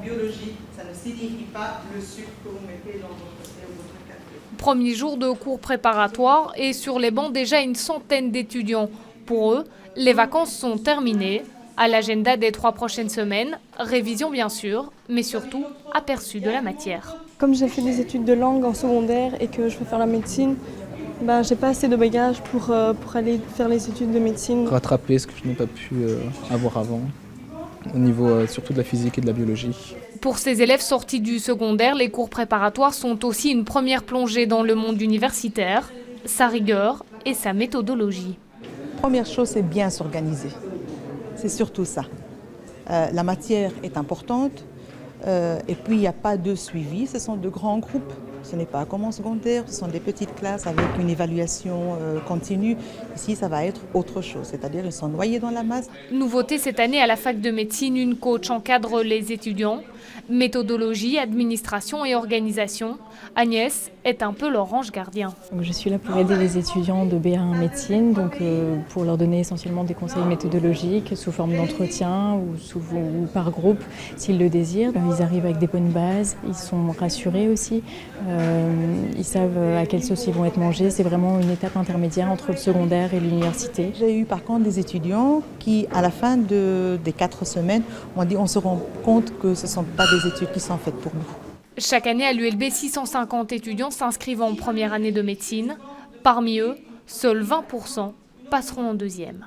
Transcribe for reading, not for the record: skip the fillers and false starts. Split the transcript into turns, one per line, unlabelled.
biologie, ça ne signifie pas le sucre que vous mettez dans votre thé ou votre café.
Premier jour de cours préparatoires et sur les bancs déjà une centaine d'étudiants. Pour eux, les vacances sont terminées. À l'agenda des 3 prochaines semaines, révision bien sûr, mais surtout aperçu de la matière.
Comme j'ai fait des études de langue en secondaire et que je veux faire la médecine, j'ai pas assez de bagages pour aller faire les études de médecine.
Rattraper ce que je n'ai pas pu avoir avant, au niveau surtout de la physique et de la biologie.
Pour ces élèves sortis du secondaire, les cours préparatoires sont aussi une première plongée dans le monde universitaire, sa rigueur et sa méthodologie.
Première chose, c'est bien s'organiser. C'est surtout ça. La matière est importante et puis il n'y a pas de suivi. Ce sont de grands groupes. Ce n'est pas comme en secondaire, ce sont des petites classes avec une évaluation continue. Ici, ça va être autre chose, c'est-à-dire ils sont noyés dans la masse.
Nouveauté cette année à la fac de médecine, une coach encadre les étudiants. Méthodologie, administration et organisation. Agnès est un peu leur ange gardien.
Je suis là pour aider les étudiants de B1 en médecine, pour leur donner essentiellement des conseils méthodologiques sous forme d'entretien ou par groupe s'ils le désirent. Ils arrivent avec des bonnes bases, ils sont rassurés aussi, ils savent à quelle sauce ils vont être mangés. C'est vraiment une étape intermédiaire entre le secondaire et l'université.
J'ai eu par contre des étudiants qui, à la fin des 4 semaines, ont dit on se rend compte que ce ne sont pas des études qui sont faites pour nous.
Chaque année à l'ULB, 650 étudiants s'inscrivent en première année de médecine. Parmi eux, seuls 20% passeront en deuxième.